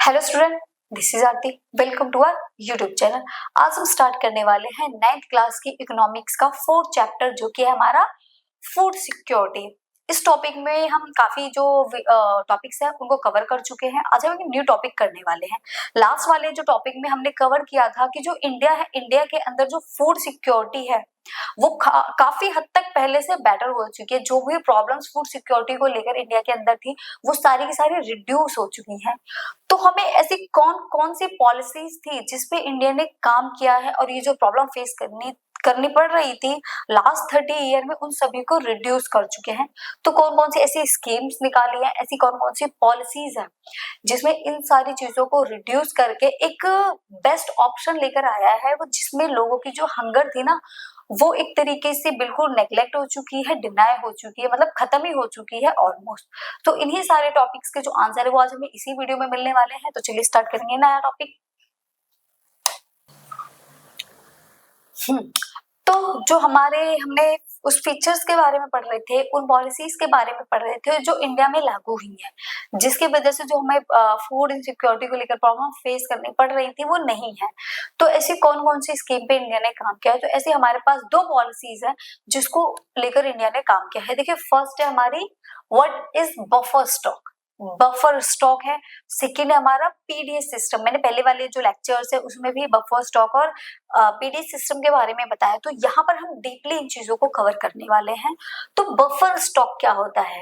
Hello student, this is Aarti. Welcome to our YouTube channel. आज हम start करने वाले हैं 9th क्लास की इकोनॉमिक्स का 4th चैप्टर, जो कि है हमारा फूड सिक्योरिटी। इस टॉपिक में हम काफी जो टॉपिक्स हैं उनको कवर कर चुके हैं। आज हम एक न्यू टॉपिक करने वाले हैं। लास्ट वाले जो टॉपिक में हमने कवर किया था कि जो इंडिया है, इंडिया के अंदर जो फूड सिक्योरिटी है वो काफी हद तक पहले से बेटर हो चुकी है। जो भी प्रॉब्लम्स फूड सिक्योरिटी को लेकर इंडिया के अंदर थी वो सारी की सारी रिड्यूस हो चुकी हैं। तो हमें ऐसी कौन कौन सी पॉलिसीज थी जिसपे इंडिया ने काम किया है और ये जो प्रॉब्लम फेस करनी पड़ रही थी लास्ट 30 ईयर में, उन सभी को रिड्यूस कर चुके हैं। तो कौन कौन सी ऐसी स्कीम्स निकाली है, ऐसी कौन कौन सी पॉलिसीज है जिसमें इन सारी चीजों को रिड्यूस करके एक बेस्ट ऑप्शन लेकर आया है, वो जिसमें लोगों की जो हंगर थी ना वो एक तरीके से बिल्कुल नेग्लेक्ट हो चुकी है, डिनाई हो चुकी है, मतलब खत्म ही हो चुकी है ऑलमोस्ट। तो इन्हीं सारे टॉपिक्स के जो आंसर है वो आज हमें इसी वीडियो में मिलने वाले हैं। तो चलिए स्टार्ट करेंगे नया टॉपिक। तो जो हमने उस फीचर्स के बारे में पढ़ रहे थे, उन पॉलिसीज के बारे में पढ़ रहे थे जो इंडिया में लागू हुई है, जिसकी वजह से जो हमें फूड इनसिक्योरिटी को लेकर प्रॉब्लम फेस करनी पड़ रही थी वो नहीं है। तो ऐसी कौन कौन सी स्कीम पे इंडिया ने काम किया है? तो ऐसे हमारे पास दो पॉलिसीज है जिसको लेकर इंडिया ने काम किया है। देखिए, फर्स्ट है हमारी what is buffer stock. Buffer stock है। सेकेंड है हमारा पीडीएस सिस्टम। मैंने पहले वाले जो लेक्चर्स है उसमें भी बफर स्टॉक और पीडीएस सिस्टम के बारे में बताया। तो यहाँ पर हम डीपली इन चीजों को कवर करने वाले हैं। तो बफर स्टॉक क्या होता है?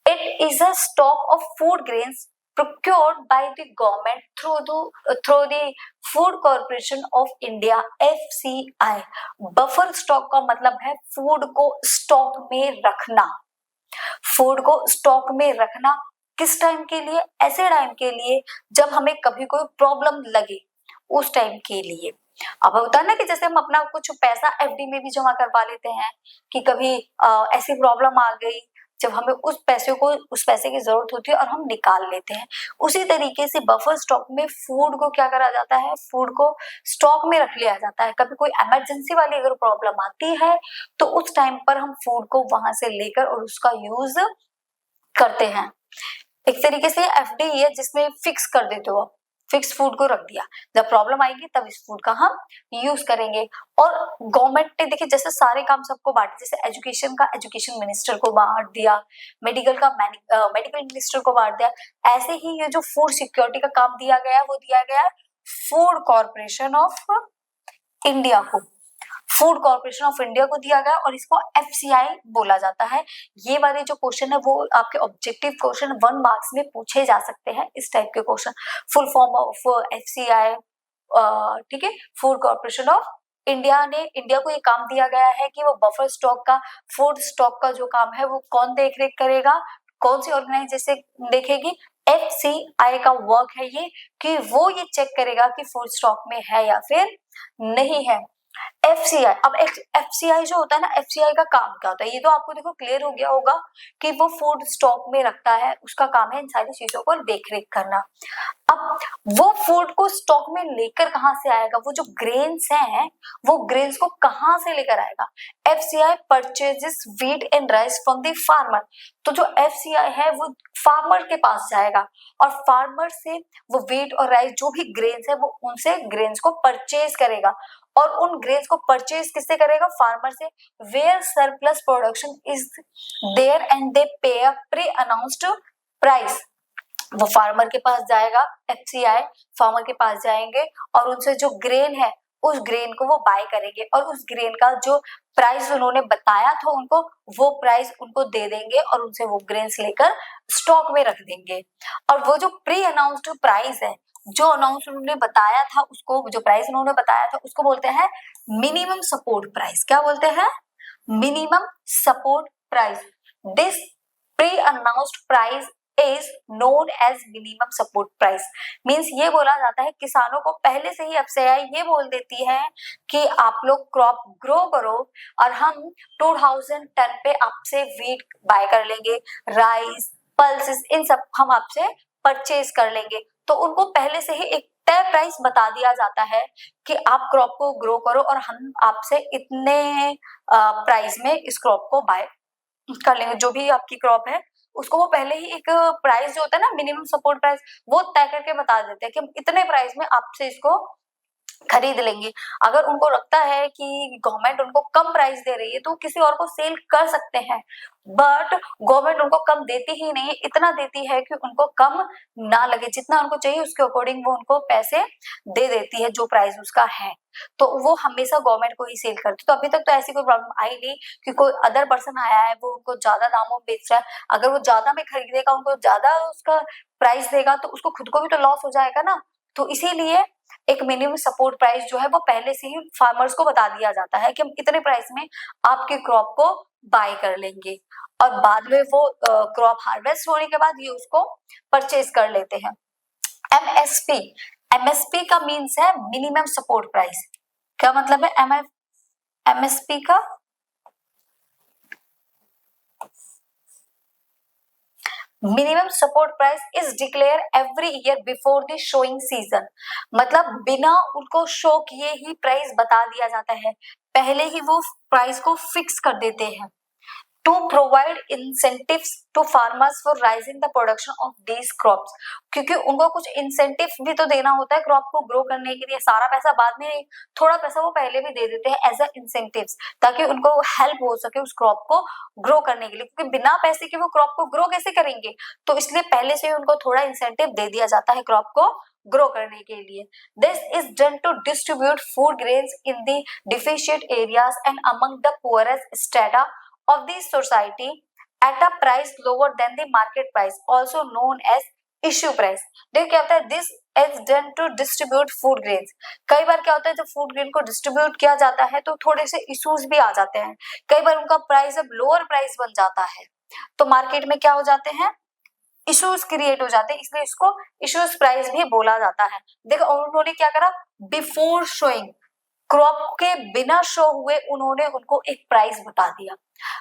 It is a stock of food grains procured by the government through the Food Corporation of India FCI। Buffer stock का मतलब है फूड को स्टॉक में रखना। फूड को स्टॉक में रखना किस टाइम के लिए? ऐसे टाइम के लिए जब हमें कभी कोई प्रॉब्लम लगे, उस टाइम के लिए। अब होता है ना कि जैसे हम अपना कुछ पैसा एफडी में भी जमा करवा लेते हैं कि कभी ऐसी प्रॉब्लम आ गई जब हमें उस पैसे की जरूरत होती है और हम निकाल लेते हैं। उसी तरीके से बफर स्टॉक में फूड को क्या करा जाता है? फूड को स्टॉक में रख लिया जाता है। कभी कोई इमरजेंसी वाली अगर प्रॉब्लम आती है तो उस टाइम पर हम फूड को वहां से लेकर और उसका यूज करते हैं। एक तरीके से एफडी है जिसमें फिक्स कर देते हो, फिक्स फूड को रख दिया, जब प्रॉब्लम आएगी तब इस फूड का हम यूज करेंगे। और गवर्नमेंट ने देखिए जैसे सारे काम सबको बांटे, जैसे एजुकेशन का एजुकेशन मिनिस्टर को बांट दिया, मेडिकल का मेडिकल मिनिस्टर को बांट दिया, ऐसे ही ये जो फूड सिक्योरिटी का काम दिया गया है वो दिया गया है फूड कॉर्पोरेशन ऑफ इंडिया को। फूड कॉर्पोरेशन ऑफ इंडिया को दिया गया और इसको एफसीआई बोला जाता है। ये वाले जो क्वेश्चन है वो आपके ऑब्जेक्टिव क्वेश्चन 1 मार्क्स में पूछे जा सकते हैं। इस टाइप के question, full form of FCI, ठीक है, फूड कॉर्पोरेशन ऑफ इंडिया को ये काम दिया गया है कि वो बफर स्टॉक का, फूड स्टॉक का जो काम है वो कौन देख रेख करेगा, कौन सी ऑर्गेनाइजेशन देखेगी? एफसीआई का वर्क है ये कि वो ये चेक करेगा कि फूड स्टॉक में है या फिर नहीं है। एफसीआई, अब एफसीआई जो होता है ना, एफसीआई का काम क्या होता है ये तो आपको देखो क्लियर हो गया होगा कि वो फूड स्टॉक में रखता है, उसका काम है इन सारी चीजों को देख रेख करना। अब वो फूड को स्टॉक में लेकर कहां से आएगा? वो जो ग्रेन्स हैं वो ग्रेन्स को कहां से लेकर आएगा? FCI purchases wheat and rice from the farmer. तो जो एफसीआई है वो फार्मर के पास जाएगा और फार्मर से वो व्हीट और राइस जो भी ग्रेन्स है वो उनसे ग्रेन्स को परचेज करेगा। और उन ग्रेन्स को परचेज किससे करेगा? फार्मर से। Where surplus production is there and they pay a pre announced price. वो फार्मर के पास जाएगा, एफसीआई फार्मर के पास जाएंगे और उनसे जो ग्रेन है उस ग्रेन को वो बाय करेंगे और उस ग्रेन का जो प्राइस उन्होंने बताया था उनको, वो प्राइस उनको दे देंगे और उनसे वो ग्रेन्स लेकर स्टॉक में रख देंगे। और वो जो प्री अनाउंस्ड प्राइस है, जो अनाउंस उन्होंने बताया था उसको, जो प्राइस उन्होंने बताया था उसको बोलते हैं मिनिमम सपोर्ट प्राइस। क्या बोलते हैं? Minimum support price. This pre announced price is known as minimum support price. Means ये बोला जाता है किसानों को पहले से ही एफसीआई ये बोल देती है कि आप लोग क्रॉप ग्रो करो और हम 2000 टन पे आपसे व्हीट बाय कर लेंगे, राइस, पल्सेस, इन सब हम आपसे परचेज कर लेंगे। तो उनको पहले से ही एक तय प्राइस बता दिया जाता है कि आप क्रॉप को ग्रो करो और हम आपसे इतने प्राइस में इस क्रॉप को बाय कर लेंगे। जो भी आपकी क्रॉप है उसको वो पहले ही एक प्राइस जो होता है ना, मिनिमम सपोर्ट प्राइस, वो तय करके बता देते हैं कि हम इतने प्राइस में आपसे इसको खरीद लेंगे। अगर उनको लगता है कि गवर्नमेंट उनको कम प्राइस दे रही है तो किसी और को सेल कर सकते हैं, बट गवर्नमेंट उनको कम देती ही नहीं, इतना देती है कि उनको कम ना लगे, जितना उनको चाहिए उसके अकॉर्डिंग वो उनको पैसे दे देती है जो प्राइस उसका है, तो वो हमेशा गवर्नमेंट को ही सेल करती है। तो अभी तक तो ऐसी कोई प्रॉब्लम आई नहीं कि कोई अदर पर्सन आया है वो उनको ज्यादा दामों में बेच रहा है। अगर वो ज्यादा में खरीदेगा, उनको ज्यादा उसका प्राइस देगा, तो उसको खुद को भी तो लॉस हो जाएगा ना। तो इसीलिए एक मिनिमम सपोर्ट प्राइस जो है वो पहले से ही फार्मर्स को बता दिया जाता है कि हम इतने प्राइस में आपके क्रॉप को बाय कर लेंगे, और बाद में वो क्रॉप हार्वेस्ट होने के बाद ये उसको परचेज कर लेते हैं। एमएसपी, एमएसपी का मीन्स है मिनिमम सपोर्ट प्राइस। क्या मतलब है एमएसपी का? Minimum support price is declare every year before the showing season. मतलब बिना उनको शो किए ही प्राइस बता दिया जाता है, पहले ही वो प्राइस को फिक्स कर देते हैं। To provide incentives to farmers for raising the production of these crops, क्योंकि उनको कुछ इंसेंटिव भी तो देना होता है क्रॉप को ग्रो करने के लिए। सारा पैसा बाद में, थोड़ा पैसा वो पहले भी दे देते हैं एज अ इंसेंटिव्स, ताकि उनको हेल्प हो सके उस क्रॉप को ग्रो करने के लिए, क्योंकि बिना पैसे के वो क्रॉप को ग्रो कैसे करेंगे। तो इसलिए पहले से ही उनको थोड़ा इंसेंटिव दे दिया जाता है क्रॉप को ग्रो करने के लिए। This is done to distribute food grains in the deficient areas and among the poorest strata of the society at a price lower than the market price, also known as issue price। देखिए क्या होता है, this is done to distribute food grains। कई बार क्या होता है, जब food grain को डिस्ट्रीब्यूट किया जाता है तो थोड़े से इश्यूज भी आ जाते हैं। कई बार उनका प्राइस अब लोअर प्राइस बन जाता है, तो मार्केट में क्या हो जाते हैं, इश्यूज क्रिएट हो जाते हैं, इसलिए इसको इश्यूज प्राइस भी बोला जाता है। देखो उन्होंने क्या करा, बिफोर शोइंग, क्रॉप के बिना शो हुए उन्होंने उनको एक प्राइस बता दिया।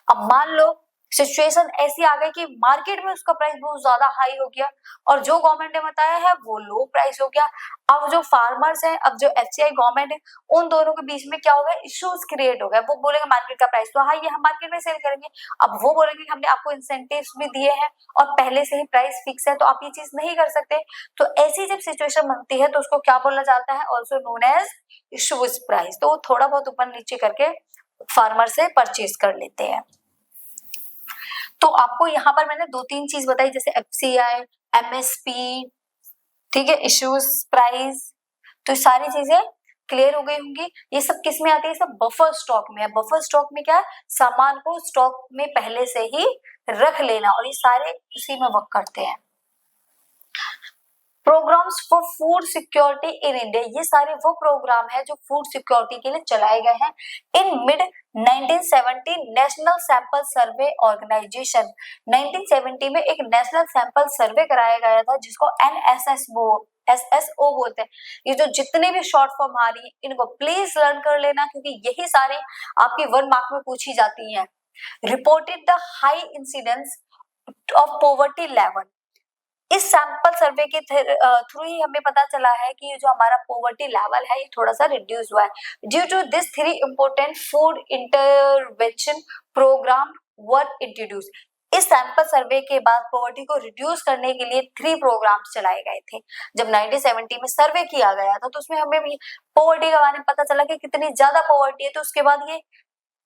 अब मान लो सिचुएशन ऐसी आ गई कि मार्केट में उसका प्राइस बहुत ज्यादा हाई हो गया और जो गवर्नमेंट ने बताया है वो लो प्राइस हो गया। अब जो फार्मर्स है, अब जो एफसीआई गवर्नमेंट है, उन दोनों के बीच में क्या हो गया, इश्यूज क्रिएट हो गया। वो बोलेंगे मार्केट का प्राइस तो हाई है, हम मार्केट में सेल करेंगे। अब वो बोलेंगे हमने आपको इंसेंटिव्स भी दिए हैं और पहले से ही प्राइस फिक्स है, तो आप ये चीज नहीं कर सकते। तो ऐसी जब सिचुएशन बनती है तो उसको क्या बोला जाता है, also known as issues price. तो वो थोड़ा बहुत ऊपर नीचे करके फार्मर से परचेज कर लेते हैं। तो आपको यहाँ पर मैंने 2-3 चीज बताई, जैसे एफसीआई, एमएसपी, ठीक है, इश्यूज प्राइस, तो सारी चीजें क्लियर हो गई होंगी। ये सब किस में आती है, सब बफर स्टॉक में है। बफर स्टॉक में क्या है, सामान को स्टॉक में पहले से ही रख लेना, और ये सारे उसी में वर्क करते हैं। Programmes for food security in India, ये सारे वो प्रोग्राम है जो फूड सिक्योरिटी के लिए चलाए गए हैं। In mid 1970 national sample survey organisation, 1970 में एक नेशनल सैंपल सर्वे कराया गया था जिसको एसएसओ बोलते हैं। ये जो जितने भी शॉर्ट फॉर्म आ रही है इनको प्लीज लर्न कर लेना, क्योंकि यही सारे आपकी 1 मार्क में पूछी जाती है। Reported the high incidence of poverty level, इस सैंपल सर्वे के थ्रू ही हमें पता चला है कि ये जो हमारा पॉवर्टी लेवल है ये थोड़ा सा रिड्यूस हुआ है। Due to this 3 important food intervention programme were introduce. इस सैंपल सर्वे के बाद पॉवर्टी को रिड्यूस करने के लिए 3 प्रोग्राम्स चलाए गए थे। जब 1970 में सर्वे किया गया था तो उसमें हमें भी पॉवर्टी के बारे में पता चला कि कितनी ज्यादा पॉवर्टी है, तो उसके बाद ये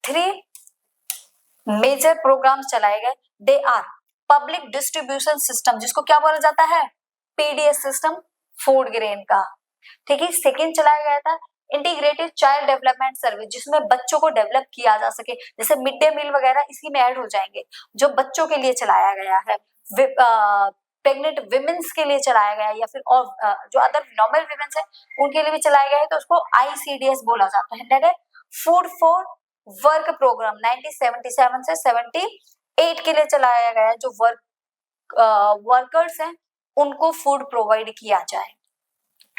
3 मेजर प्रोग्राम्स चलाए गए। They are public distribution system, जिसको क्या बोला जाता है, पीडीएस सिस्टम फूड ग्रेन का, ठीक है। सेकेंड चलाया गया था इंटीग्रेटेड चाइल्ड डेवलपमेंट सर्विस, जिसमें बच्चों को डेवलप किया जा सके, जैसे मिड डे मील वगैरह इसी में ऐड हो जाएंगे, जो बच्चों के लिए चलाया गया है। प्रेग्नेंट विमेन्स के लिए चलाया गया है, या फिर और जो अदर नॉर्मल विमेन्स है उनके लिए भी चलाया गया है, तो उसको आईसीडीएस बोला जाता है। दैट है फूड फॉर वर्क प्रोग्राम 1977 से 78 के लिए चलाया गया है, जो वर्कर्स हैं उनको फूड प्रोवाइड किया जाए,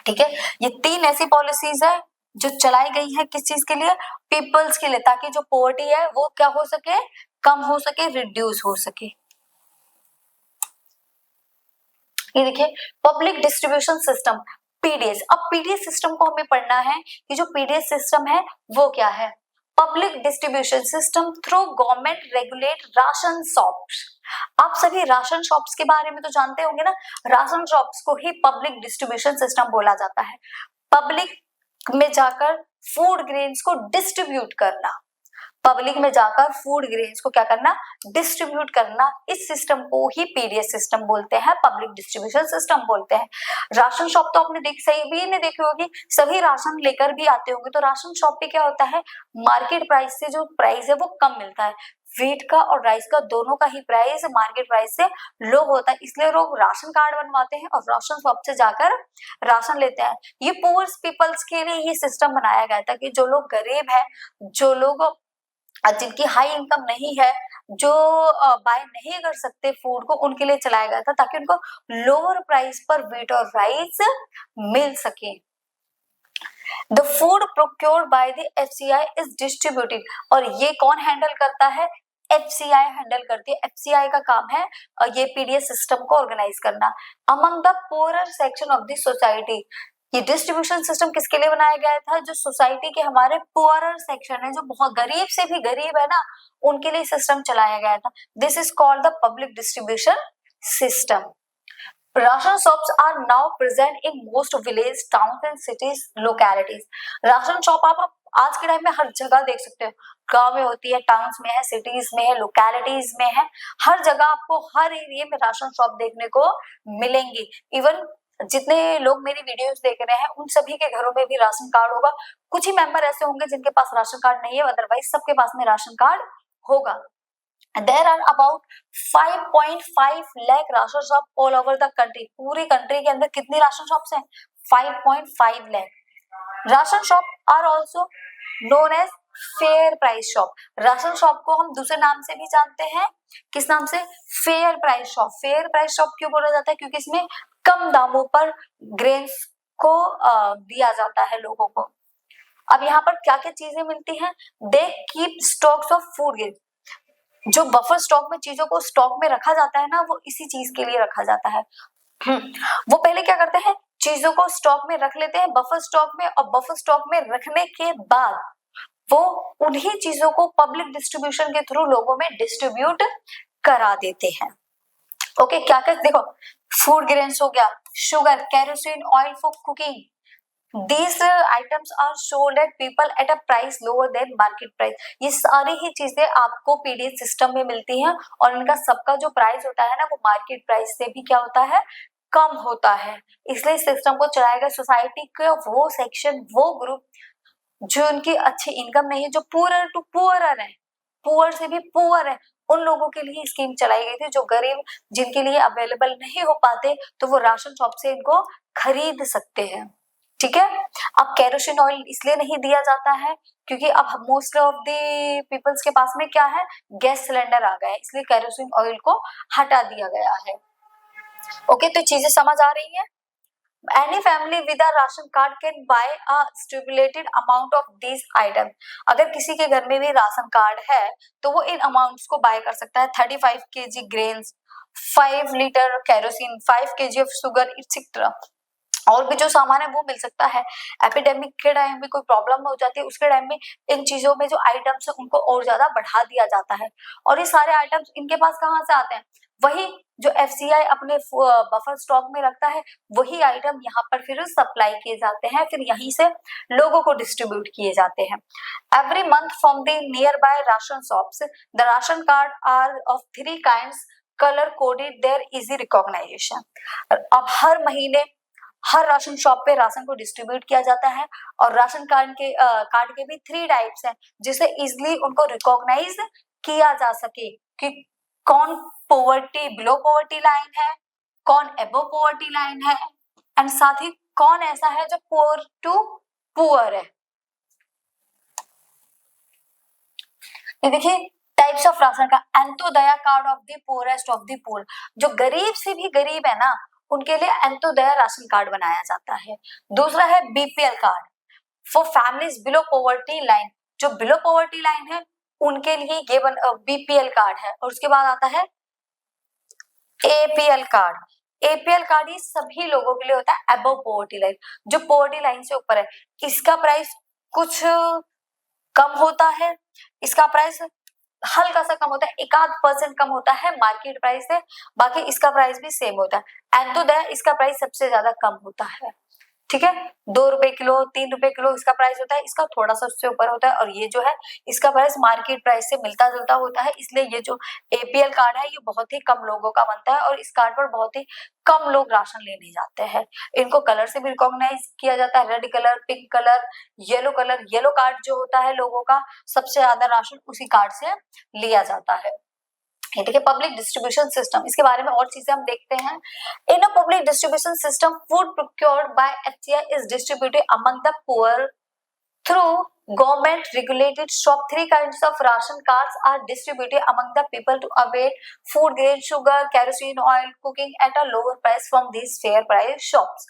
ठीक है। ये 3 ऐसी पॉलिसीज है जो चलाई गई है, किस चीज के लिए, पीपल्स के लिए, ताकि जो पॉवर्टी है वो क्या हो सके, कम हो सके, रिड्यूस हो सके। ये देखिए पब्लिक डिस्ट्रीब्यूशन सिस्टम पीडीएस। अब पीडीएस सिस्टम को हमें पढ़ना है कि जो पीडीएस सिस्टम है वो क्या है। Public distribution system through government regulate ration shops. आप सभी राशन शॉप्स के बारे में तो जानते होंगे ना, राशन शॉप्स को ही पब्लिक डिस्ट्रीब्यूशन सिस्टम बोला जाता है। पब्लिक में जाकर फूड ग्रेन्स को डिस्ट्रीब्यूट करना, पब्लिक में जाकर फूड ग्रेन्स को क्या करना, डिस्ट्रीब्यूट करना, इस सिस्टम को ही पीडीएस सिस्टम बोलते हैं, पब्लिक डिस्ट्रीब्यूशन सिस्टम बोलते हैं। राशन शॉप तो आपने सही भी ने देखी होगी, सभी राशन लेकर भी आते होंगे, तो राशन शॉप पे क्या होता है, मार्केट प्राइस से जो प्राइस है वो कम मिलता है, व्हीट का और राइस का दोनों का ही प्राइस मार्केट प्राइस से लो होता है, इसलिए लोग राशन कार्ड बनवाते हैं और राशन शॉप से जाकर राशन लेते हैं। ये पुअर पीपल्स के लिए ये सिस्टम बनाया गया था कि जो लोग गरीब है, जो लोग जिनकी हाई इनकम नहीं है, जो बाय नहीं कर सकते फूड को, उनके लिए चलाया गया था ताकि उनको लोअर प्राइस पर व्हीट और राइस मिल सके। The food procured by the FCI is distributed, और ये कौन हैंडल करता है, FCI हैंडल करती है। FCI का काम है ये पीडीएस सिस्टम को ऑर्गेनाइज करना। Among the poorer section of the society, ये डिस्ट्रीब्यूशन सिस्टम किसके लिए बनाया गया था, जो सोसाइटी के हमारे पुअरर सेक्शन है, जो बहुत गरीब से भी गरीब है ना, उनके लिए सिस्टम चलाया गया था। This is called the public distribution system. Ration shops are now present in most village, towns and cities localities. Ration shop आप आज के टाइम में हर जगह देख सकते हो, गांव में होती है, टाउन्स में है, सिटीज में है, लोकेलिटीज में है, हर जगह आपको हर एरिया में राशन शॉप देखने को मिलेंगी। इवन जितने लोग मेरी वीडियोस देख रहे हैं उन सभी के घरों में भी राशन कार्ड होगा। कुछ ही मेंबर ऐसे होंगे जिनके पास राशन कार्ड नहीं है, अदरवाइज सबके पास में राशन कार्ड होगा। There are about 5.5 lakh ration shop all over the country. पूरी कंट्री के अंदर कितनी राशन शॉप्स हैं, 5.5 lakh। Ration shop are also known as fair price shop. Ration shop को हम दूसरे नाम से भी जानते हैं, किस नाम से, fair price shop. Fair price shop क्यों बोला जाता है, क्योंकि इसमें कम दामों पर ग्रेन्स को दिया जाता है लोगों को। अब यहाँ पर क्या क्या चीजें मिलती हैं, they keep stocks of food grain. जो बफर स्टॉक में चीजों को स्टॉक में रखा जाता है ना, वो इसी चीज के लिए रखा जाता है। वो पहले क्या करते हैं, चीजों को स्टॉक में रख लेते हैं बफर स्टॉक में, और बफर स्टॉक में रखने के बाद वो उन्हीं चीजों को पब्लिक डिस्ट्रीब्यूशन के थ्रू लोगों में डिस्ट्रीब्यूट करा देते हैं। ओके, क्या क्या देखो, फूड ग्रेन्स हो गया, sugar, kerosene oil for cooking, These items are sold at people at a price lower than market price। ये सारी ही चीजें आपको पीडीएस सिस्टम में मिलती हैं और इनका सबका जो प्राइस होता है ना, वो मार्केट प्राइस से भी क्या होता है, कम होता है। इसलिए सिस्टम को चलाएगा सोसाइटी के वो सेक्शन, वो ग्रुप जो उनकी अच्छी इनकम नहीं है, जो पुअर टू पुअरर है, पुअर से भी पुअर है, उन लोगों के लिए स्कीम चलाई गई थी। जो गरीब, जिनके लिए अवेलेबल नहीं हो पाते, तो वो राशन शॉप से इनको खरीद सकते हैं। ठीक है। अब केरोसिन ऑयल इसलिए नहीं दिया जाता है क्योंकि अब मोस्ट ऑफ द पीपल्स के पास में क्या है, गैस सिलेंडर आ गया है, इसलिए केरोसिन ऑयल को हटा दिया गया है। ओके, तो चीजें समझ आ रही हैं। Any family with a ration card can buy a stipulated amount of these items। अगर किसी के घर में भी राशन कार्ड है तो वो इन अमाउंट्स को बाय कर सकता है। 35 kg grains, 5 litre kerosene, 5 kg of sugar etcetera, और भी जो सामान है वो मिल सकता है। एपिडेमिक के टाइम में कोई प्रॉब्लम हो जाती है, उसके टाइम में इन चीजों में जो आइटम्स है उनको और ज्यादा बढ़ा दिया जाता है। और ये सारे आइटम्स इनके पास कहाँ से आते हैं, वही जो एफसीआई अपने बफर स्टॉक में रखता है, वही आइटम यहाँ पर फिर सप्लाई किए जाते हैं, फिर यहीं से लोगों को डिस्ट्रीब्यूट किए जाते हैं। Every month from the nearby ration shops the ration card are of 3 kinds, colour coded, their easy recognisation. अब हर महीने हर राशन शॉप पे राशन को डिस्ट्रीब्यूट किया जाता है, और राशन कार्ड के भी 3 टाइप्स हैं जिसे इजिली उनको रिकॉग्नाइज किया जा सके कि कौन पॉवर्टी, बिलो पॉवर्टी लाइन है, कौन अबव पॉवर्टी लाइन है, एंड साथ ही कौन ऐसा है जो पुअर टू पुअर है। ये देखिए टाइप्स ऑफ राशन का, Antyodaya card of the poorest of the poor, जो गरीब से भी गरीब है ना, उनके लिए अंत्योदया राशन कार्ड बनाया जाता है। दूसरा है BPL card for families below poverty line, जो बिलो पॉवर्टी लाइन है उनके लिए ये बीपीएल कार्ड है। और उसके बाद आता है एपीएल कार्ड। एपीएल कार्ड ये सभी लोगों के लिए होता है अबव पॉवर्टी लाइन, जो पॉवर्टी लाइन से ऊपर है। इसका प्राइस कुछ कम होता है, इसका प्राइस हल्का सा कम होता है, 1% कम होता है मार्केट प्राइस से, बाकी इसका प्राइस भी सेम होता है। एंथोदया इसका प्राइस सबसे ज्यादा कम होता है, ठीक है, 2 रुपए किलो, 3 रुपए किलो इसका प्राइस होता है, इसका थोड़ा सा उससे ऊपर होता है, और ये जो है इसका प्राइस मार्केट प्राइस से मिलता जुलता होता है। इसलिए ये जो एपीएल कार्ड है ये बहुत ही कम लोगों का बनता है, और इस कार्ड पर बहुत ही कम लोग राशन लेने जाते हैं। इनको कलर से भी रिकॉग्नाइज किया जाता है, red colour, pink colour, yellow colour. Yellow card जो होता है लोगों का, सबसे ज्यादा राशन उसी कार्ड से लिया जाता है। ठीक है, पब्लिक डिस्ट्रीब्यूशन सिस्टम, इसके बारे में और चीजें हम देखते हैं। In a public distribution system, food procured by FCI is distributed among the poor through government regulated shop. 3 kinds of ration cards are distributed among the people to avail food grain, sugar, kerosene oil, cooking at a lower price from these fair price shops.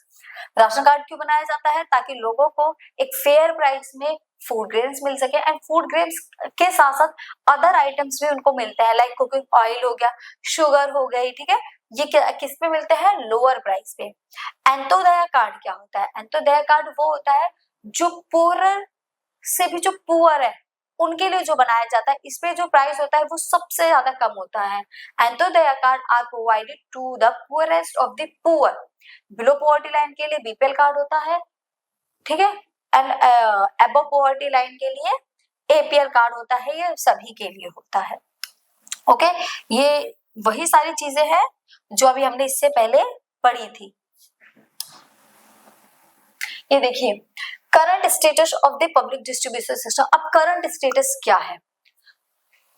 Ration card क्यों बनाया जाता है? ताकि लोगों को एक fair price में food grains मिल सके, एंड फूड ग्रेन्स के साथ साथ अदर आइटम्स भी उनको मिलते हैं, लाइक कुकिंग ऑयल हो गया, शुगर हो गई, ठीक है, ये किस पे मिलते हैं? लोअर प्राइस पे। एंतोदया कार्ड क्या होता है? एंतोदया कार्ड वो होता है जो पुअर से भी जो पुअर है उनके लिए जो बनाया जाता है, इस पे जो प्राइस होता है वो सबसे ज्यादा कम होता है। Antyodaya card are provided to the poorest of the poor. Below poverty line के लिए बीपीएल कार्ड होता है, ठीक है, एंड अबव पॉवर्टी लाइन के लिए एपीएल कार्ड होता है, ये सभी के लिए होता है। ओके, ये वही सारी चीजें हैं जो अभी हमने इससे पहले पढ़ी थी। ये देखिए, current status of the public distribution system. अब करंट स्टेटस क्या है?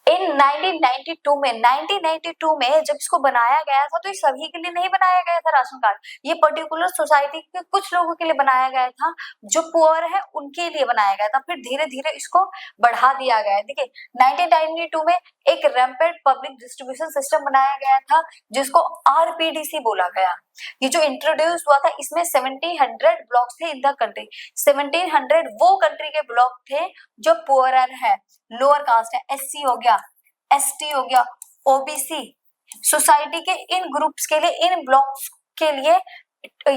इन 1992 में जब इसको बनाया गया था तो ये सभी के लिए नहीं बनाया गया था राशन कार्ड, ये पर्टिकुलर सोसाइटी के कुछ लोगों के लिए बनाया गया था, जो पुअर है उनके लिए बनाया गया था। फिर धीरे धीरे इसको बढ़ा दिया गया है। देखिए, 1992 में एक रैम्पेड पब्लिक डिस्ट्रीब्यूशन सिस्टम बनाया गया था जिसको आरपीडीसी बोला गया। ये जो इंट्रोड्यूस हुआ था, इसमें 1700 ब्लॉक्स थे इन द कंट्री। 1700 वो कंट्री के ब्लॉक थे जो पुअर है, लोअर कास्ट है, एससी हो गया, एसटी हो गया, ओबीसी, सोसाइटी के इन ग्रुप्स के लिए, इन ब्लॉक्स के लिए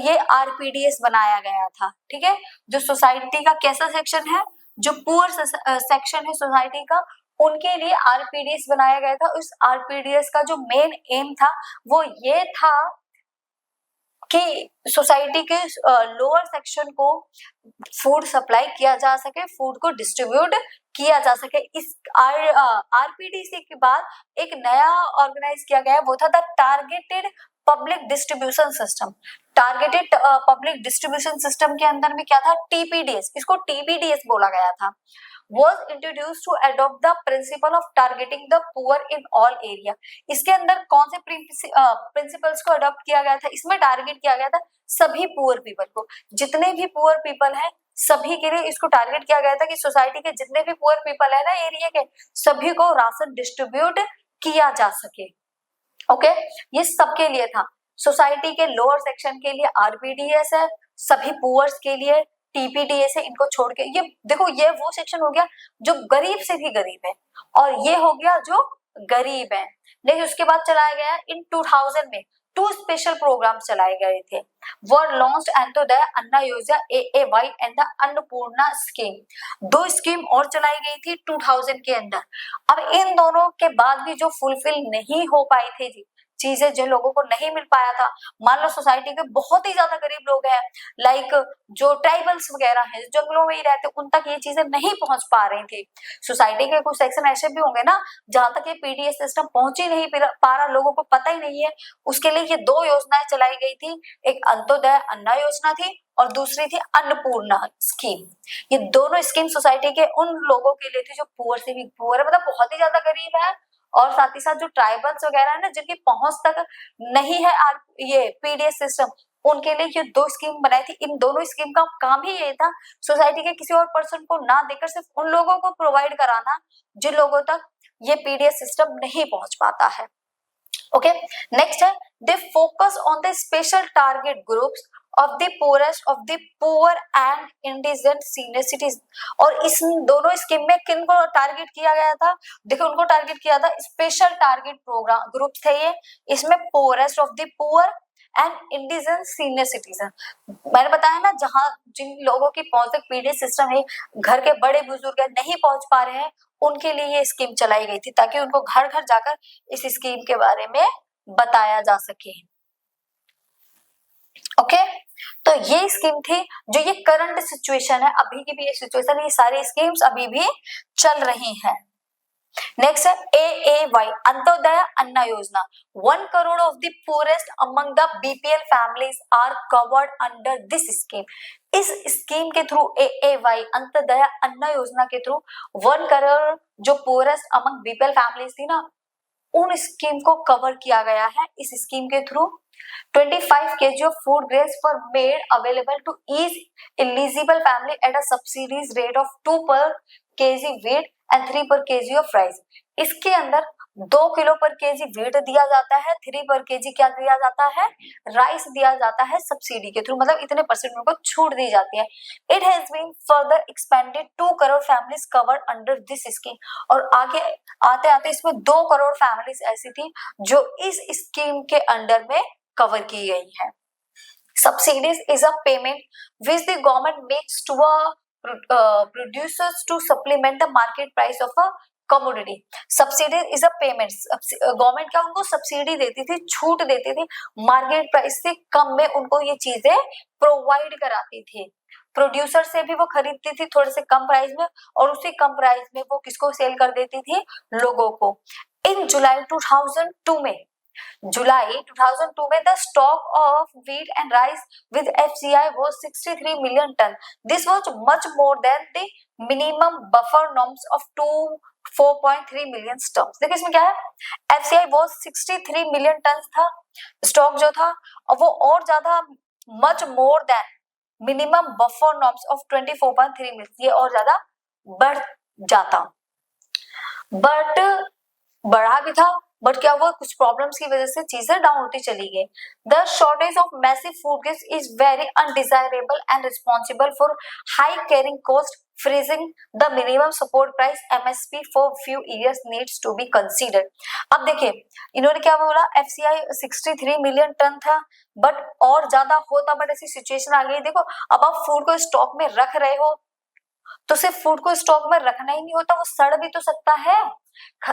ये आरपीडीएस बनाया गया था। ठीक है, जो सोसाइटी का कैसा सेक्शन है, जो पुअर सेक्शन है सोसाइटी का, उनके लिए आरपीडीएस बनाया गया था। उस आरपीडीएस का जो मेन एम था वो ये था कि सोसाइटी के लोअर सेक्शन को फूड सप्लाई किया जा सके, फूड को डिस्ट्रीब्यूट किया जा सके। इस आरपीडीसी के बाद एक नया ऑर्गेनाइज किया गया, वो था the targeted public distribution system. Targeted public distribution system के अंदर में क्या था? टीपीडीएस, इसको टीपीडीएस बोला गया था। was introduced to adopt the principle of targeting the poor in all area। इसके अंदर कौन से प्रिंसिपल्स को अडॉप्ट किया गया था? इसमें टारगेट किया गया था सभी पुअर पीपल को, जितने भी पुअर पीपल हैं सभी के लिए इसको टारगेट किया गया था कि सोसाइटी के जितने भी पुअर पीपल है ना एरिया के, सभी को राशन डिस्ट्रीब्यूट किया जा सके। ओके, ये सबके लिए था। सोसाइटी के लोअर सेक्शन के लिए आरपीडीएस है, सभी पुअर्स के लिए टीपीडीएस है। इनको छोड़ के ये देखो, ये वो सेक्शन हो गया जो गरीब से भी गरीब है, और ये हो गया जो गरीब है। लेकिन उसके बाद चलाया गया इन 2000 में 2 स्पेशल प्रोग्राम चलाए गए थे। वर लॉन्च्ड अंत्योदय अन्ना योजना AAY and the Annapurna scheme. 2 scheme और चलाई गई थी 2000 के अंदर। अब इन दोनों के बाद भी जो फुलफिल नहीं हो पाई थी चीजें, जो लोगों को नहीं मिल पाया था, मान लो सोसाइटी के बहुत ही ज्यादा गरीब लोग हैं, लाइक जो ट्राइबल्स वगैरह हैं, जंगलों में ही रहते, उन तक ये चीजें नहीं पहुंच पा रही थी। सोसाइटी के कुछ सेक्शन ऐसे भी होंगे ना जहां तक ये पीडीएस सिस्टम पहुंच ही नहीं पा रहा, लोगों को पता ही नहीं है। उसके लिए ये 2 योजनाएं चलाई गई थी, एक अंत्योदय अन्ना योजना थी और दूसरी थी अन्नपूर्णा स्कीम। ये दोनों स्कीम सोसाइटी के उन लोगों के लिए थी जो पुअर से भी पुअर है, मतलब बहुत ही ज्यादा गरीब है, और साथ ही साथ जो ट्राइबल्स वगैरह है ना, जिनकी पहुंच तक नहीं है ये पीडीएस सिस्टम, उनके लिए ये 2 स्कीम बनाई थी। इन दोनों स्कीम का काम ही ये था, सोसाइटी के किसी और पर्सन को ना देकर सिर्फ उन लोगों को प्रोवाइड कराना जिन लोगों तक ये पीडीएस सिस्टम नहीं पहुंच पाता है। ओके, नेक्स्ट है they focus on the special target groups of the poorest of the poor and indigent senior citizen. और इस दोनों स्कीम में किन को टारगेट किया गया था? देखो, उनको टारगेट किया था, स्पेशल टारगेट प्रोग्राम ग्रुप थे ये। इसमें forest of the poor and indigenous senior citizen. मैंने बताया ना, जहां जिन लोगों की पहुंच तक पीडीएस सिस्टम है, घर के बड़े बुजुर्ग नहीं पहुंच पा रहे हैं, उनके लिए ये स्कीम चलाई गई थी ताकि उनको घर घर जाकर इस स्कीम के बारे में बताया जा सके। ओके, तो ये स्कीम थी जो ये करंट सिचुएशन है, अभी की भी ये सिचुएशन, ये सारी स्कीम्स अभी भी चल रही हैं। नेक्स्ट है AAY, Antyodaya Anna Yojana. 1 crore of the poorest among the BPL families are covered under this scheme. इस स्कीम के थ्रू, AAY अंत्योदय अन्ना योजना के थ्रू 1 करोड़ जो पुअरेस्ट अमंग BPL फैमिलीज थी ना, उन स्कीम को कवर किया गया है इस स्कीम के through. 25 kg of food grains were made available to each eligible family at a subsidized rate of 2 per kg wheat and 3 per kg of rice। इसके अंदर 2 किलो पर केजी वीट दिया जाता है, 3 पर केजी क्या दिया जाता है, राइस दिया जाता है सब्सिडी के थ्रू, मतलब इतने परसेंट उनको छूट दी जाती है। It has been further expanded 2 crore families covered under this scheme. और आगे आते आते इसमें 2 करोड़ फैमिलीज ऐसी थी जो इस स्कीम के अंडर में कवर की गई है। Subsidies is a payment which the government makes to a producers to supplement the market price of a commodity। Subsidy is a payment, government क्या उनको सब्सिडी देती थी, छूट देती थी, मार्केट प्राइस से कम में उनको ये चीजें प्रोवाइड कराती थी। प्रोड्यूसर से भी वो खरीदती थी थोड़े से कम प्राइस में, और उसी कम प्राइस में वो किसको सेल कर देती थी, लोगों को। इन जुलाई 2002 में, जुलाई 2002 में the stock of wheat and rice with FCI was 63 million ton। This was much more than the minimum buffer norms of 4.3 million tons। देखिए इसमें क्या है, FCI was 63 million tons था स्टॉक जो था, और वो और ज्यादा much more than minimum buffer norms of 24.3 million, ये और ज्यादा बढ़ जाता, बट बढ़ा भी था, बट क्या हुआ, कुछ प्रॉब्लम्स की वजह से चीजें डाउन होती चली गई। The shortage of massive food grains is very undesirable and responsible for high carrying cost, freezing the minimum support price MSP for few years needs to be considered. अब देखिए इन्होंने क्या बोला, FCI 63 मिलियन टन था, but और ज्यादा होता, but ऐसी सिचुएशन आ गई। देखो अब आप फूड को स्टॉक में रख रहे हो, तो सिर्फ फूड को स्टॉक में रखना ही नहीं होता, वो सड़ भी तो सकता है।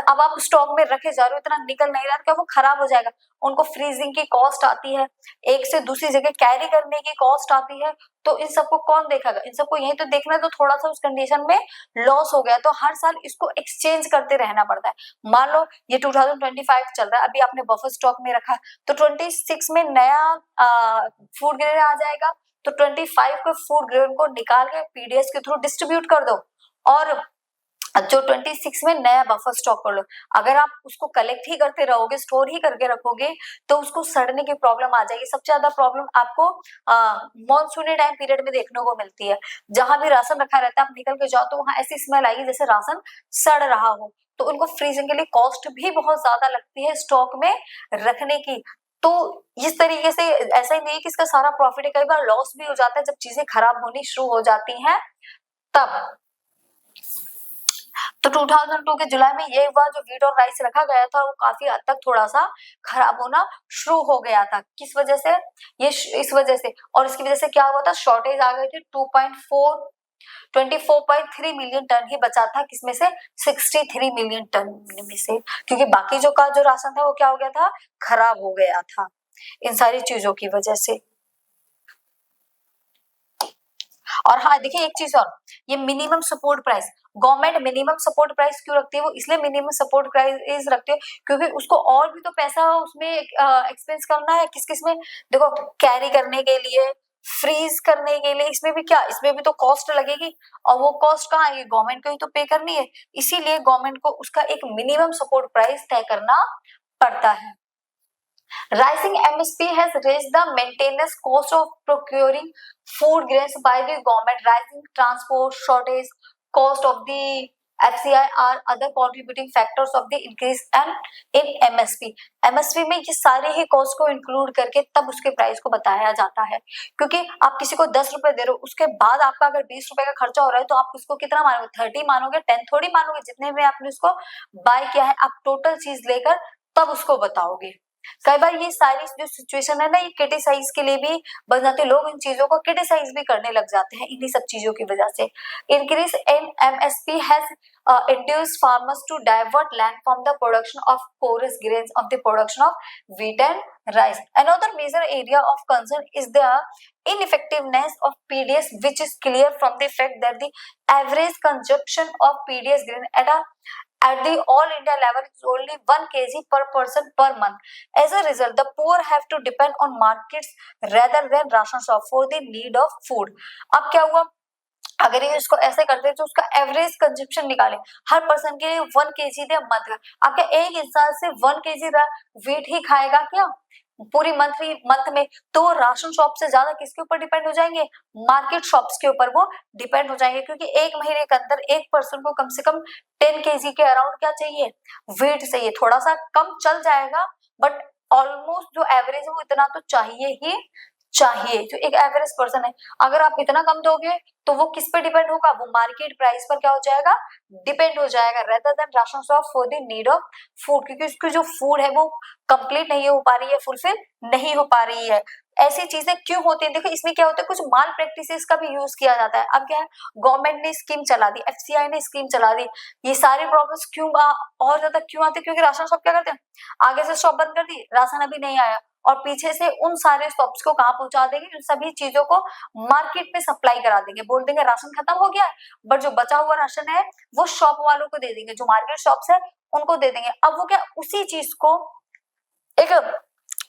अब आप स्टॉक में रखे जा रहे हो, इतना निकल नहीं रहा, क्या वो खराब हो जाएगा। उनको फ्रीजिंग की कॉस्ट आती है, एक से दूसरी जगह कैरी करने की कॉस्ट आती है, तो इन सबको कौन देखेगा, इन सबको यही तो देखना है। तो थोड़ा सा उस कंडीशन में लॉस हो गया, तो हर साल इसको एक्सचेंज करते रहना पड़ता है। मान लो ये 2025 चल रहा है, अभी आपने बफर स्टॉक में रखा, तो 26 में नया फूड ग्रेन आ जाएगा, तो 25 के फूड ग्रेन को निकाल के पीडीएस के थ्रू डिस्ट्रीब्यूट कर दो, और जो 26 में नया बफर स्टॉक कर लो। अगर आप उसको कलेक्ट ही करते रहोगे, स्टोर ही करके रखोगे, तो उसको सड़ने की प्रॉब्लम आ जाएगी। सबसे ज्यादा प्रॉब्लम आपको मॉनसूनी टाइम पीरियड में देखने को मिलती है, जहां भी राशन रखा रहता है, आप निकल के जाओ तो वहां ऐसी स्मेल आएगी जैसे राशन सड़ रहा हो। तो उनको फ्रीजिंग के लिए कॉस्ट भी बहुत ज्यादा लगती है स्टॉक में रखने की। तो इस तरीके से ऐसा ही नहीं है कि इसका सारा प्रॉफिट है, कई बार लॉस भी हो जाता है जब चीजें खराब होनी शुरू हो जाती हैं तब। तो 2002 के जुलाई में ये हुआ, जो व्हीट और राइस रखा गया था वो काफी हद तक थोड़ा सा खराब होना शुरू हो गया था। किस वजह से, ये इस वजह से, और इसकी वजह से क्या हुआ था, शॉर्टेज आ गई थी। 24.3 मिलियन टन ही बचा था, किसमें से, 63 मिलियन टन में से, क्योंकि बाकी जो का जो राशन था वो क्या हो गया था, खराब हो गया था इन सारी चीजों की वजह से। और हाँ देखिए एक चीज और, ये minimum support price, government minimum support price क्यों रखती है, वो इसलिए मिनिमम सपोर्ट प्राइस रखती है क्योंकि उसको और भी तो पैसा उसमें एक्सपेंस करना है। किस किस में, देखो कैरी करने के लिए, फ्रीज करने के लिए, इसमें भी क्या, इसमें भी तो कॉस्ट लगेगी, और वो कॉस्ट कहाँ है, गवर्नमेंट को ही तो पे करनी है। इसीलिए गवर्नमेंट को उसका एक मिनिमम सपोर्ट प्राइस तय करना पड़ता है। Rising MSP has raised the maintenance cost of procuring food grains by the government. Rising transport shortage, cost of the FCI are other contributing factors of the increase and in MSP। MSP में ये सारे ही cost को include करके तब उसके price को बताया जाता है, क्योंकि आप किसी को 10 रुपए दे रहे हो, उसके बाद आपका अगर 20 रुपए का खर्चा हो रहा है तो आप उसको कितना मानोगे, 30 मानोगे, 10 थोड़ी मानोगे। जितने में आपने उसको बाय किया है, आप टोटल चीज लेकर तब उसको बताओगे। कई बार ये सारी जो सिचुएशन है ना, ये क्रिटिसाइज के लिए भी बन जाती है, लोग इन चीजों को क्रिटिसाइज भी करने लग जाते हैं इन्हीं सब चीजों की वजह से। Increase in MSP has induced farmers to divert land from the production of coarse grains of the production of wheat and rice. Another major area of concern is the ineffectiveness of PDS, which is clear from the fact that the average consumption of PDS grain at the all India level is only 1 kg per person per month. As a result, the poor have to depend on markets rather than ration shop for the need of food. अब क्या हुआ, अगर ये इसको ऐसे करते तो उसका एवरेज कंजप्शन निकाले, हर पर्सन के 1 kg दे मंथ का। अब क्या एक इंसान से 1 kg वीट ही खाएगा क्या पूरी मंथ में? तो राशन शॉप से ज्यादा किसके ऊपर डिपेंड हो जाएंगे? मार्केट शॉप्स के ऊपर वो डिपेंड हो जाएंगे, क्योंकि एक महीने के अंदर एक पर्सन को कम से कम 10 kg के अराउंड क्या चाहिए? वीट चाहिए। थोड़ा सा कम चल जाएगा, बट ऑलमोस्ट जो एवरेज है वो इतना तो चाहिए ही चाहिए। जो एक एवरेज पर्सन है, अगर आप इतना कम दोगे तो वो किस पे डिपेंड होगा? वो मार्केट प्राइस पर क्या हो जाएगा? डिपेंड हो जाएगा, rather than ration shop for the need of food, क्योंकि उसकी जो फूड है वो कंप्लीट नहीं हो पा रही है, फुलफिल नहीं हो पा रही है। ऐसी चीजें क्यों होती है? देखो इसमें क्या होता है, कुछ माल प्रैक्टिसेस का भी यूज किया जाता है। अब क्या है, गवर्नमेंट ने स्कीम चला दी, एफसीआई ने स्कीम चला दी, ये सारी प्रॉब्लम्स क्यों और ज्यादा क्यों आते हैं? क्योंकि राशन शॉप क्या करते हैं, आगे से शॉप बंद कर दी, राशन अभी नहीं आया, और पीछे से उन सारे शॉप्स को कहाँ पहुंचा देंगे? उन सभी चीजों को मार्केट में सप्लाई करा देंगे, बोल देंगे राशन खत्म हो गया है, बट जो बचा हुआ राशन है वो शॉप वालों को दे देंगे, जो मार्केट शॉप्स है उनको दे देंगे। अब वो क्या उसी चीज को एक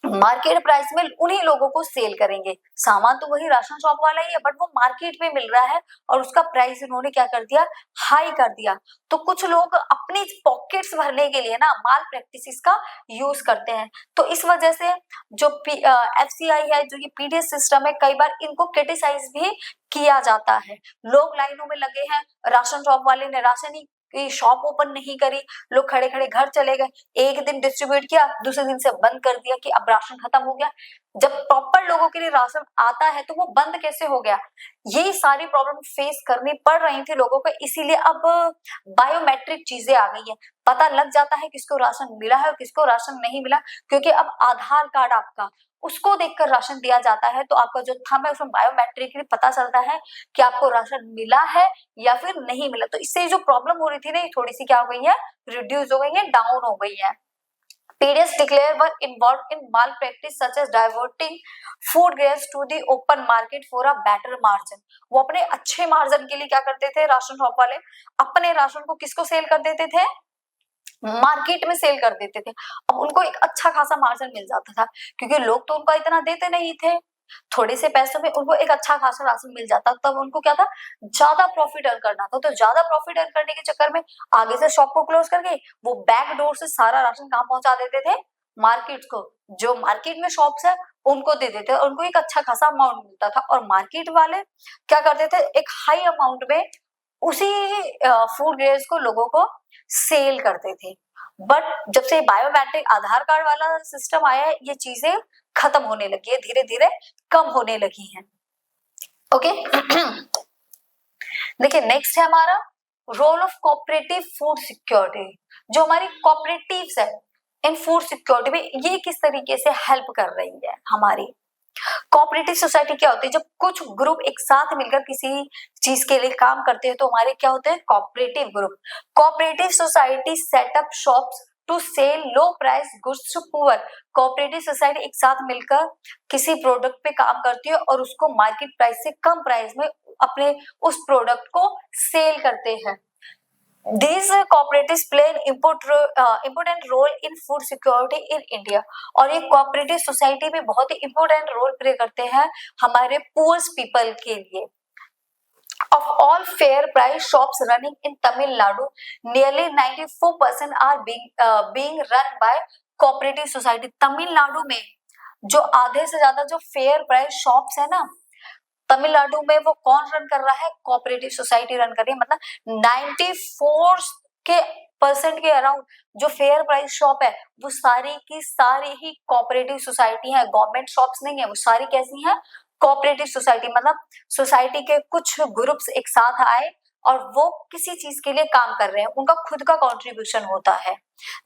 मार्केट प्राइस में उन्हीं लोगों को सेल करेंगे। सामान तो वही राशन शॉप वाला ही है, बट वो मार्केट में मिल रहा है और उसका प्राइस उन्होंने क्या कर दिया? हाई कर दिया। तो कुछ लोग अपनी पॉकेट्स भरने के लिए ना माल प्रैक्टिसेस का यूज करते हैं। तो इस वजह से जो एफसीआई है, जो ये पीडीएस सिस्टम है, कई बार इनको क्रिटिसाइज भी किया जाता है। लोग लाइनों में लगे हैं, राशन शॉप वाले ने राशन ही की शॉप ओपन नहीं करी, लोग खड़े खड़े घर चले गए, एक दिन डिस्ट्रीब्यूट किया, दूसरे दिन से बंद कर दिया कि अब राशन खत्म हो गया। जब प्रॉपर लोगों के लिए राशन आता है तो वो बंद कैसे हो गया? ये सारी प्रॉब्लम फेस करनी पड़ रही थी लोगों को, इसीलिए अब बायोमेट्रिक चीजें आ गई है, पता लग जाता है किसको राशन मिला है और किसको राशन नहीं मिला, क्योंकि अब आधार कार्ड आपका उसको देखकर राशन दिया जाता है, तो आपका जो थंब है उसमें बायोमेट्रिकली पता चलता है कि आपको राशन मिला है या फिर नहीं मिला। तो इससे जो प्रॉब्लम हो रही थी ना, ये थोड़ी सी क्या हो गई है? रिड्यूस हो गई है, डाउन हो गई है। PDS declare were involved in malpractice such as diverting food grains to the open market for a better margin. वो अपने अच्छे मार्जिन के लिए क्या करते थे? राशन शॉप वाले अपने राशन को किसको सेल कर देते थे? मार्केट में सेल कर देते थे। अब उनको एक अच्छा खासा मार्जिन मिल जाता था, क्योंकि लोग तो उनका इतना देते नहीं थे, थोड़े से पैसों में उनको एक अच्छा खासा राशन मिल जाता, तब उनको क्या था? ज्यादा प्रॉफिट अर्न करना था। तो ज्यादा प्रॉफिट अर्न करने के चक्कर में आगे से शॉप को क्लोज करके वो बैक डोर से सारा राशन कहाँ पहुंचा देते थे? मार्केट को। जो मार्केट में शॉप्स है उनको दे देते, उनको एक अच्छा खासा अमाउंट मिलता था, और मार्केट वाले क्या करते थे? एक हाई अमाउंट में उसी फूड ग्रेड्स को लोगों को सेल करते थे। बट जब से बायोमेट्रिक आधार कार्ड वाला सिस्टम आया है, ये चीजें खत्म होने लगी है, धीरे धीरे कम होने लगी हैं। ओके देखिए नेक्स्ट है हमारा role of cooperative food security. जो हमारी कोऑपरेटिव्स है इन फूड सिक्योरिटी में, ये किस तरीके से हेल्प कर रही है हमारी। कोऑपरेटिव सोसाइटी क्या होती है? जब कुछ ग्रुप एक साथ मिलकर किसी चीज के लिए काम करते हैं तो हमारे क्या होते हैं? Cooperative group. Cooperative society set up shops to sell low price goods to poor. Cooperative society एक साथ मिलकर किसी प्रोडक्ट पे काम करती है और उसको मार्केट प्राइस से कम प्राइस में अपने उस प्रोडक्ट को सेल करते हैं। These cooperatives play an important role in food security in India। और ये कोऑपरेटिव सोसाइटी भी बहुत ही इम्पोर्टेंट रोल प्ले करते हैं हमारे पुअर पीपल के लिए। Of all fair price shops running in Tamil Nadu, nearly 94% are being run by cooperative society। Tamil Nadu में जो आधे से ज्यादा जो फेयर प्राइस शॉप्स है ना, तमिलनाडु में वो कौन रन कर रहा है? कोऑपरेटिव सोसाइटी रन कर रही है। मतलब 94% के अराउंड जो फेयर प्राइस शॉप है वो सारी की सारी ही कोऑपरेटिव सोसाइटी है, गवर्नमेंट शॉप्स नहीं है, वो सारी कैसी हैं? Cooperative society. मतलब सोसाइटी के कुछ ग्रुप्स एक साथ आए और वो किसी चीज के लिए काम कर रहे हैं, उनका खुद का कंट्रीब्यूशन होता है।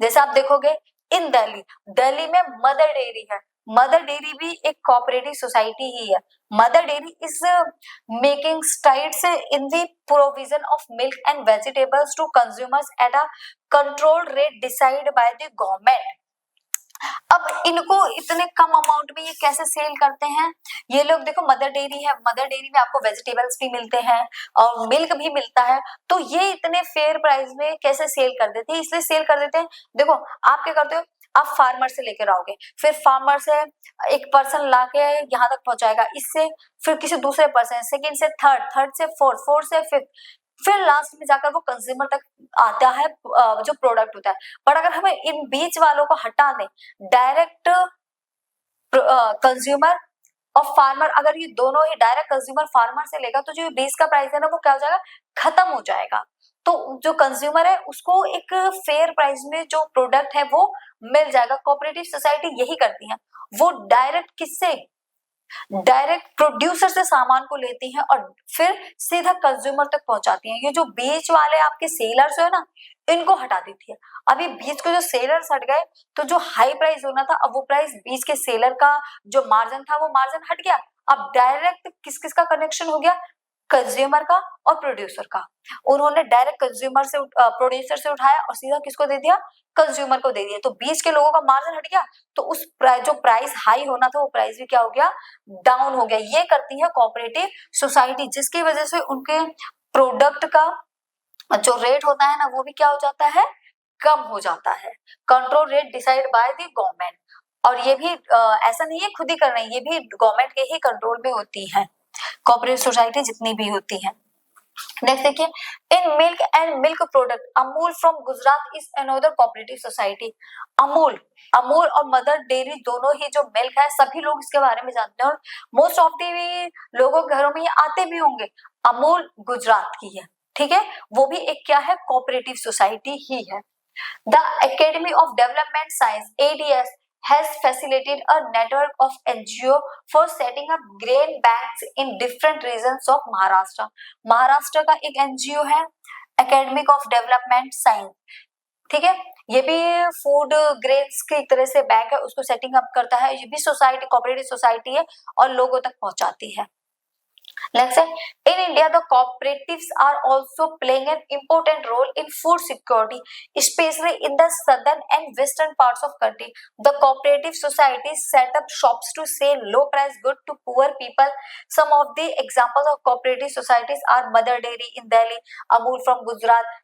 जैसे आप देखोगे इन दिल्ली, दिल्ली में मदर डेयरी है। मदर डेयरी भी एक कोऑपरेटिव सोसाइटी ही है। Mother Dairy is making strides in the provision of milk and vegetables to consumers at a controlled rate decide by the government. अब इनको इतने कम अमाउंट में ये कैसे सेल करते हैं? ये लोग देखो, मदर डेयरी है, मदर डेयरी में आपको वेजिटेबल्स भी मिलते हैं और मिल्क भी मिलता है, तो ये इतने फेयर प्राइस में कैसे सेल कर देते हैं? इसलिए सेल कर देते हैं, देखो आप क्या करते हो, आप फार्मर से लेकर आओगे, फिर फार्मर से एक पर्सन लाके यहाँ तक पहुंचाएगा, इससे फिर किसी दूसरे पर्सन, सेकंड से थर्ड, थर्ड से फोर्थ, फोर्थ से फिफ्थ, फिर लास्ट में जाकर वो कंज्यूमर तक आता है जो प्रोडक्ट होता है। पर अगर हमें इन बीच वालों को हटा दें, डायरेक्ट कंज्यूमर और फार्मर, अगर ये दोनों ही डायरेक्ट कंज्यूमर फार्मर से लेगा, तो जो बीज का प्राइस है ना वो क्या हो जाएगा, खत्म हो जाएगा। तो जो कंज्यूमर है उसको एक फेयर प्राइस में जो प्रोडक्ट है वो मिल जाएगा। कोऑपरेटिव सोसाइटी यही करती है, वो डायरेक्ट किससे, डायरेक्ट प्रोड्यूसर से सामान को लेती हैं और फिर सीधा कंज्यूमर तक पहुंचाती हैं। ये जो बीच वाले आपके सेलर्स है ना, इनको हटा देती है। अभी बीच को जो सेलर्स हट गए, तो जो हाई प्राइस होना था, अब वो प्राइस बीच के सेलर का जो मार्जिन था वो मार्जिन हट गया। अब डायरेक्ट किस किस का कनेक्शन हो गया, कंज्यूमर का और प्रोड्यूसर का। उन्होंने डायरेक्ट कंज्यूमर से प्रोड्यूसर से उठाया और सीधा किसको दे दिया, कंज्यूमर को दे दिया। तो बीच के लोगों का मार्जिन हट गया, तो उस जो प्राइस हाई होना था वो प्राइस भी क्या हो गया, डाउन हो गया। ये करती है कोऑपरेटिव सोसाइटी, जिसकी वजह से उनके प्रोडक्ट का जो रेट होता है ना वो भी क्या हो जाता है, कम हो जाता है। Control rate decide by the government, और ये भी ऐसा नहीं है खुद ही कर रहे हैं, ये भी गवर्नमेंट के ही कंट्रोल में होती है कोऑपरेटिव सोसाइटी जितनी भी होती है। नेक्स्ट देखिए, in milk and milk product Amul from Gujarat is another cooperative society. Amul, Amul और मदर डेयरी दोनों ही जो मिल्क है, सभी लोग इसके बारे में जानते हैं और मोस्ट ऑफ द लोगों के घरों में ये आते भी होंगे। अमूल गुजरात की है, ठीक है, वो भी एक क्या है, कोऑपरेटिव सोसाइटी ही है। The Academy of Development Science (ADS) has facilitated a network of NGO for setting up grain banks in different regions of Maharashtra. Maharashtra का एक NGO है Academic of Development Science, ठीक है, ये भी फूड ग्रेन्स की एक तरह से बैंक है, उसको सेटिंग अप करता है। ये भी सोसाइटी, कोऑपरेटिव सोसाइटी है और लोगों तक पहुंचाती है। Next, in India, the cooperatives are also playing an important role in food security, especially in the southern and western parts of country. The cooperative societies set up shops to sell low-price goods to poor people. Some of the examples of cooperative societies are Mother Dairy in Delhi, Amul from Gujarat,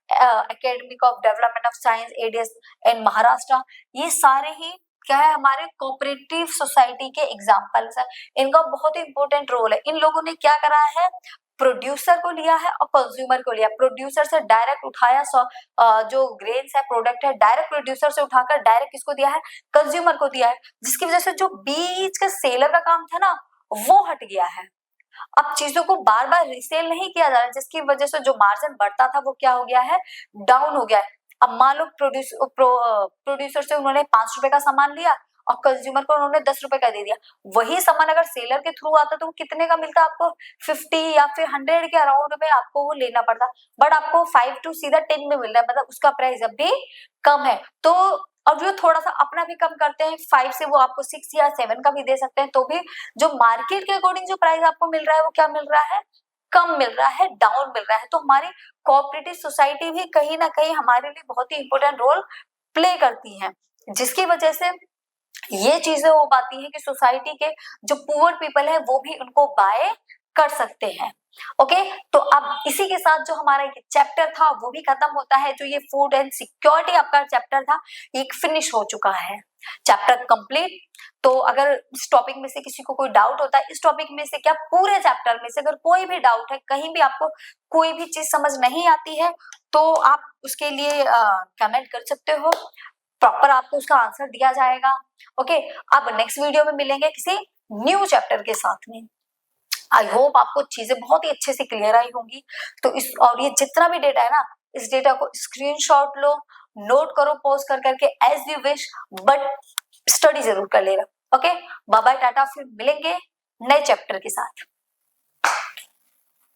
Academic of Development of Science (ADS) in Maharashtra. ये सारे ही क्या है, हमारे cooperative society के examples है। इनका बहुत ही important role है। इन लोगों ने क्या करा है, प्रोड्यूसर को लिया है और कंज्यूमर को लिया। प्रोड्यूसर से डायरेक्ट उठाया, जो ग्रेन्स है, प्रोडक्ट है, डायरेक्ट प्रोड्यूसर से उठाकर डायरेक्ट किसको दिया है, कंज्यूमर को दिया है, जिसकी वजह से जो बीच का सेलर का काम था ना वो हट गया है। अब चीजों को बार बार रीसेल नहीं किया जा रहा, जिसकी वजह से जो मार्जिन बढ़ता था वो क्या हो गया है, डाउन हो गया है। अब मान लो प्रोड्यूसर से उन्होंने 5 रुपए का सामान लिया और कंज्यूमर को उन्होंने 10 रुपए का दे दिया। वही सामान अगर सेलर के थ्रू आता तो वो कितने का मिलता, आपको 50 या फिर 100 के अराउंड में आपको वो लेना पड़ता, बट आपको 5 to सीधा 10 में मिल रहा है, मतलब उसका प्राइस अब भी कम है। तो और जो थोड़ा सा अपना भी कम करते हैं, 5 से वो आपको 6 या 7 का भी दे सकते हैं, तो भी जो मार्केट के अकॉर्डिंग जो प्राइस आपको मिल रहा है वो क्या मिल रहा है, कम मिल रहा है, डाउन मिल रहा है। तो हमारी कोऑपरेटिव सोसाइटी भी कहीं ना कहीं हमारे लिए बहुत ही इंपॉर्टेंट रोल प्ले करती है, जिसकी वजह से ये चीजें हो पाती है कि सोसाइटी के जो पुअर पीपल है वो भी उनको बाय कर सकते हैं। ओके, तो अब इसी के साथ जो हमारा ये चैप्टर था वो भी खत्म होता है। जो ये फूड एंड सिक्योरिटी आपका चैप्टर था ये फिनिश हो चुका है, चैप्टर कंप्लीट। तो अगर इस टॉपिक में से किसी को कोई डाउट होता है, इस टॉपिक में से क्या पूरे चैप्टर में से अगर कोई भी डाउट है, कहीं भी आपको कोई भी चीज समझ नहीं आती है, तो आप उसके लिए कमेंट कर सकते हो, प्रॉपर आपको उसका आंसर दिया जाएगा। ओके, अब नेक्स्ट वीडियो में मिलेंगे किसी न्यू चैप्टर के साथ में। आई होप आपको चीजें बहुत ही अच्छे से क्लियर आई होंगी। तो इस और ये जितना भी डेटा है ना, इस डेटा को स्क्रीनशॉट लो, नोट करो पॉज कर करके as you wish, but study जरूर कर लेना। ओके, बाय बाय, टाटा, फिर मिलेंगे नए चैप्टर के साथ।